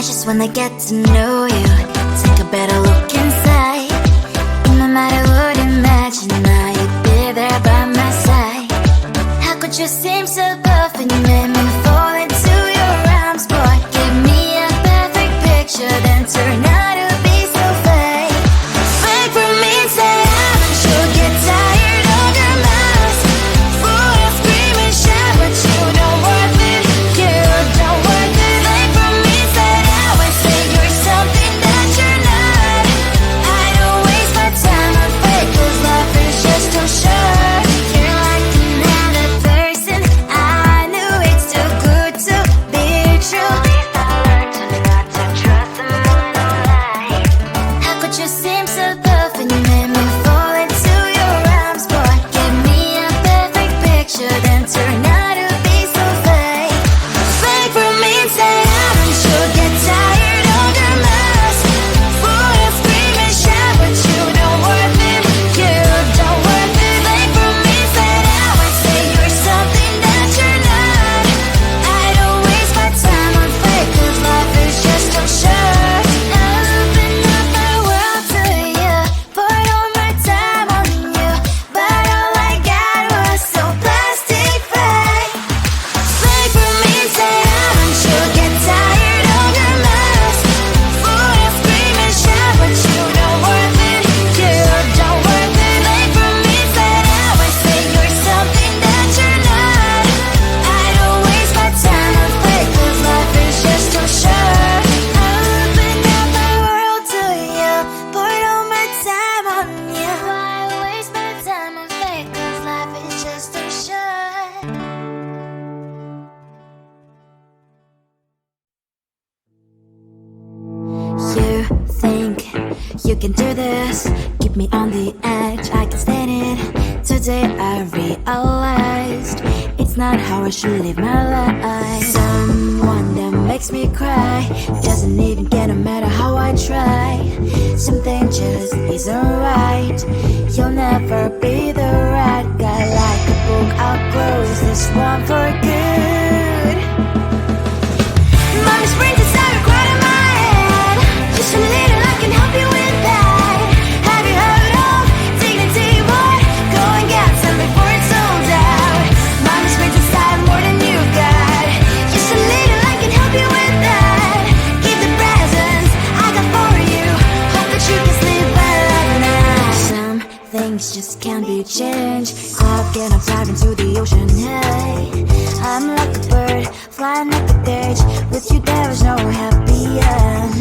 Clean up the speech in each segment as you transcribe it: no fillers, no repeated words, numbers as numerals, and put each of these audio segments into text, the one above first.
I just wanna get to know you. Take a better look inside. No matter what, imagine now you'd be there by my side. How could you seem so perfect? You made me fall into your arms, boy. Give me a perfect picture, then turn out to be so fake. Fake for me, say I'm sure get tired of your mask. Full of scream and shout, but you don't worth it. You don't worth it. Fake for me, say I would say you're something that you're not. I don't waste my time on fake, 'cause life is just too short. You're like another person. I knew it's too good to be true. I learned to not to trust someone online. How could you seem so perfect? You made me fall into your arms, boy. Give me a perfect picture, then turn out to be so fake. Fake for me, say I'm sure get tired of your mask. Full of scream and shout, but you don't worth it. You don't worth it. Fake for me, say I would say you're something that you're not. I don't waste my time on fake, 'cause life is just too short. Open up my world to you, poured all my time on you, but all I got was so plastic fake. Fake for me, say I'm sure get tired of your mask. Full of scream and shout, but you don't worth it. You don't worth it. Fake for me, say I would say you're something that you're not. I don't waste my time on fake, 'cause life is just too short. Open up my world to you, poured all my time on you. Why waste my time on fake, 'cause life is just too short. You think you can do this, keep me on the edge, I can stand it. Today I realized it's not how I should live my life. Someone that makes me cry doesn't even get no matter how I try. Something just isn't right. You'll never be the right guy. Like a book, I'll close this one for good. Mommy's brains inside are quite in my head. Just a little, I can help you with that. Have you heard of dignity, boy? Go and get some before it's sold out. Mommy's brains inside more than you got. Just a little, I can help you with that. Keep the presents I got for you. Hope that you can sleep well at night. Some things just can't be changed. I'll get up, dive into the ocean, hey. I'm like a bird, flying like a cage. With you there is no happy end.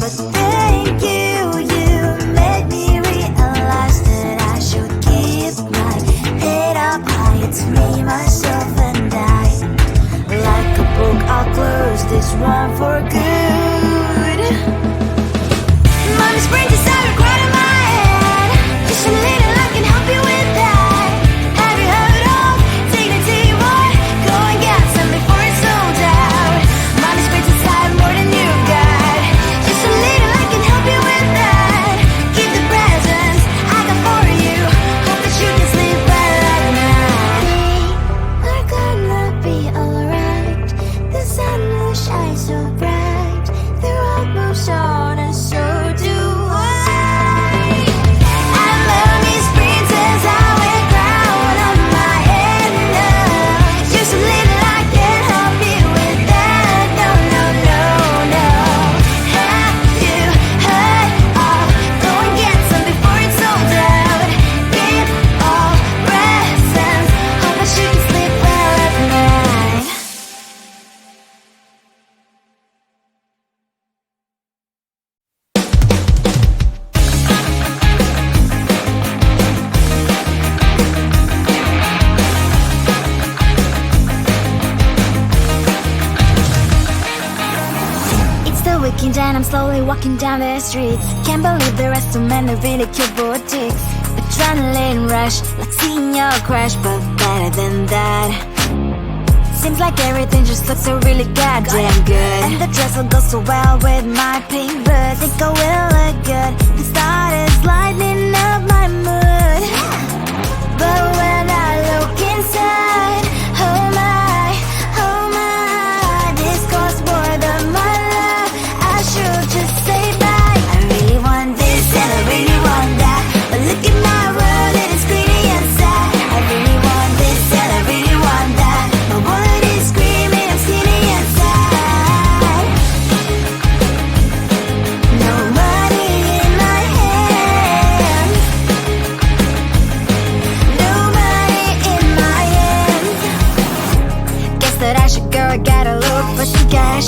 But thank you, you made me realize that I should keep my head up high. It's me, myself and I. Like a book, I'll close this one for good. Mommy's brains inside are quite in my head. Just a little, I can help you with that. Have you heard of dignity, boy? Go and get some before it's sold out. Mommy's brains inside more than you got. Just a little, I can help you with that. Keep the presents I got for you. Hope that you can sleep well at night. We're gonna be alright. The sun will shine so bright. The road moves on and so do I. I love these princess, I wear crown on my head now. Just a little, I can help you with that. No, no, no, no. Have you heard of? Go and get some before it's sold out. Give all presents. Hope that you can sleep well at night. It's the weekend and I'm slowly walking down the streets. Can't believe there are so many really cute boutiques. Adrenaline rush, like seeing your crush, but better than that. Seems like everything just looks so really goddamn good. And the dress will go so well with my pink boots. Think I will look good. The start is lighting up my mood. But when I look inside, oh my, this costs more than my love. I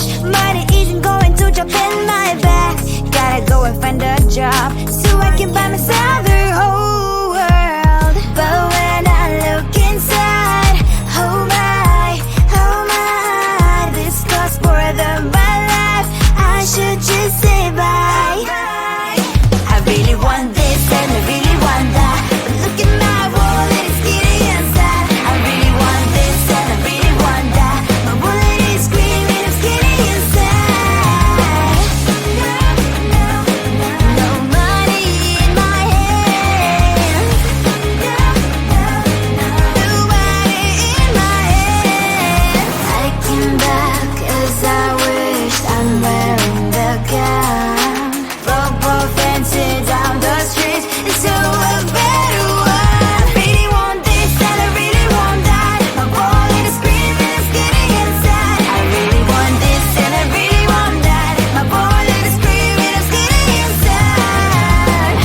rush. Money isn't going to jump in my back. Gotta go and find a job so I can buy myself the whole world. But when I look inside, oh my, this costs more than my life. I should just say bye. I really want this and I really want that, but look at my wallet, it's getting inside. I really want this and I really want that, my wallet is screaming, it's getting inside. No money in my hands. No money in my hands. I came back 'cause I wished I'm wearing the gown. Football fancy down the streets into a better one. Really want this and I really want that, my wallet is screaming, it's getting inside. I really want this and I really want that, my wallet is screaming, it's getting inside.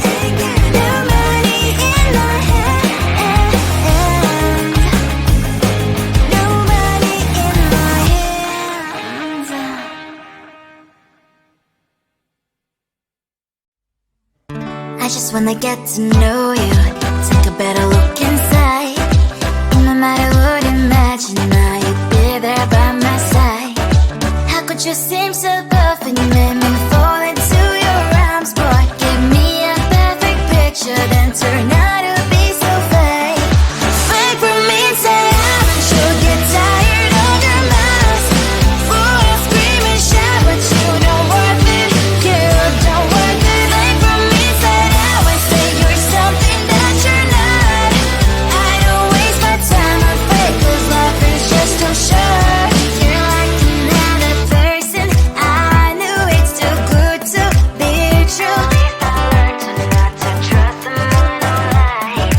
Ain't got no money in my hand. No money in my hands. I just wanna get to know you, take a better look inside. No matter what, imagine now you'd be there by my side. How could you seem so buff and you made me fall into your arms, boy? Give me a perfect picture, then turn out to be so fake. Fake for me, say I'm sure get tired of your mouth. Boy, scream and shout, but you don't worth it. You don't worth it. Fake for me, say I would say you're something that you're not. I don't waste my time on fake, 'cause life is just too short. You're like another person. I knew it's too good to be true. I learned to not to trust someone online.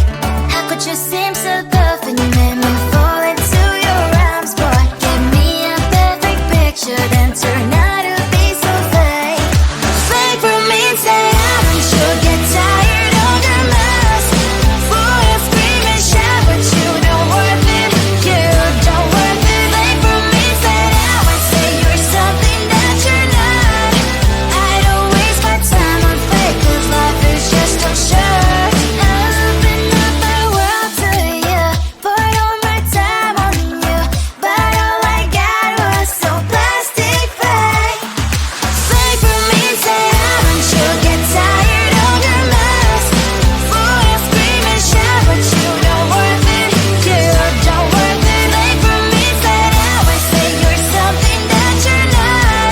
How could you seem so tough and you made me fall into your arms, boy? Give me a perfect picture, then turn out to be so fake. Fake for me, say I'm sure get tired of your mess. Boy, I scream and shout, but you don't worth it. You don't worth it. Fake for me, say I would say you're something that you're not. I don't waste my time on fake, 'cause life is just too short. I open up my world to you, poured all my time on you, but all I got was so plastic fake. Fake for me, say I'm sure get tired of your mess. Boy, I scream and shout, but you don't worth it. You don't worth it. Fake for me, say I would say you're something that you're not.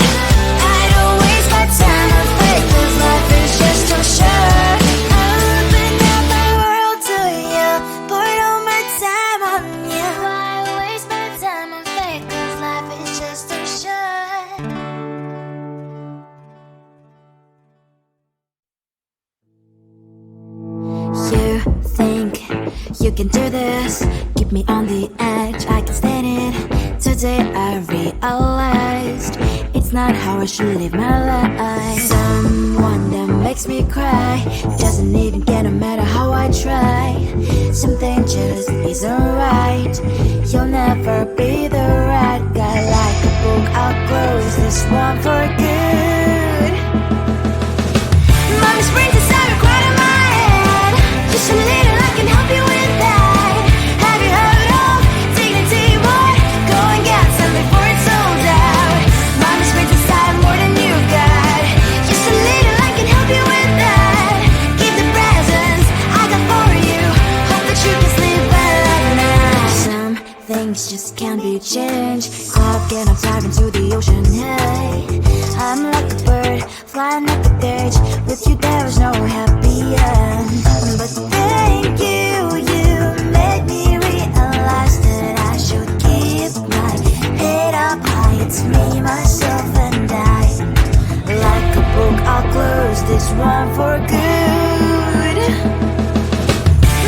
I don't waste my time on fake, 'cause life is just too short. I open up my world to you, poured all my time on you. Why waste my time on fake, 'cause life is just too short. You think you can do this, keep me on the edge, I can stand it. Today I realized it's not how I should live my life. Someone that makes me cry doesn't even care no matter how I try. Something just isn't right. You'll never be the right guy. Like a book, I'll close this one for good. Mommy springs inside a quite in my head. Just a little, I can help you with that. Have you heard of dignity, boy? Go and get some before it's sold out. Mommy springs inside more than you got. Just a little, I can help you with that. Keep the presents I got for you. Hope that you can sleep well at night. Some things just can't be changed. Cloud getting dive into the ocean, hey. I'm like a bird, flying like a cage. With you there was no happy end. But thank you, you made me realize that I should keep my head up high. It's me, myself and I. Like a book, I'll close this one for good.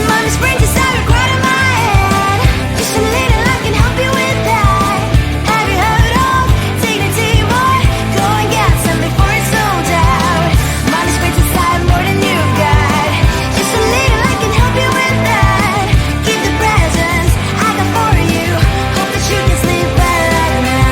Mommy springs inside a quite in my head. Just a little, I can help you with that. Have you heard of dignity, boy? Go and get some before it's sold out. Mommy springs inside more than you got. Just a little, I can help you with that. Keep the presents I got for you. Hope that you can sleep well at night.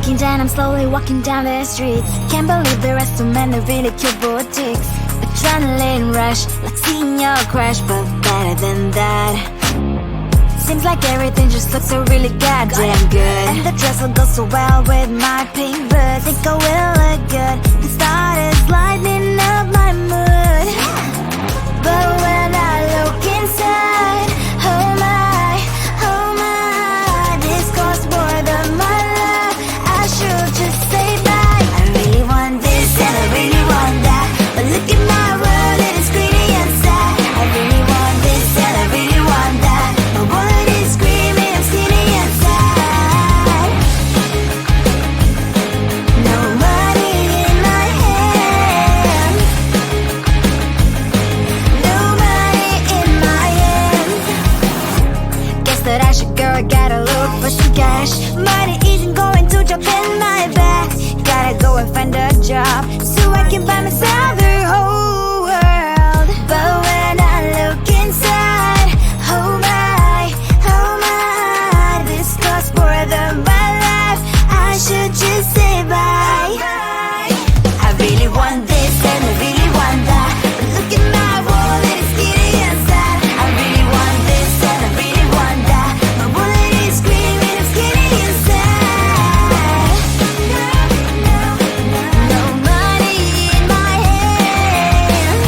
Looking down, I'm slowly walking down the streets. Can't believe there are so many really cute boutiques. Adrenaline rush, like seeing your crush, but better than that. Seems like everything just looks so really goddamn good. And the dress will go so well with my pink boots. Think I will look good. The starters lighting up my mood. But when I look inside, oh my, this costs more than my love. I should just say bye. I really want this and I really want that, but look at my world, it is greedy and sad. I really want this and I really want that. My wallet is screaming, I'm skinny and sad. No money in my hand. No money in my hand. Guess that I should go, gotta look for some cash. Money isn't going to jump in my back. Gotta go and find a job so I can buy myself the whole world. But when I look inside, oh my, this costs more than my life. I should just say bye. I really want this and I really want that, but look at my wallet, it's skinny and sad. I really want this and I really want that. My wallet is screaming, I'm skinny and sad. No money in my hand.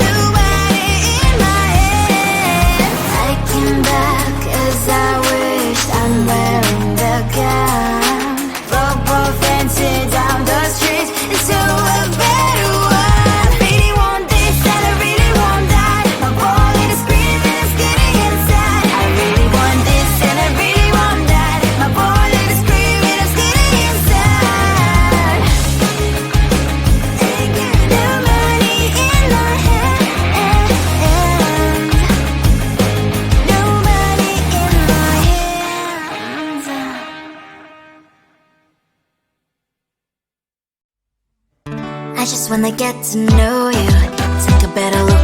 No money in my hand. I came back 'cause I wish I'm wearing the gown. Roll fancy down the streets into a better one. I really want this and I really want that. My wallet is screaming, I'm skinny inside. I really want this and I really want that. My wallet is screaming, I'm skinny inside. No money in my hand. No money in my hands. I just wanna get to know you. Take a better look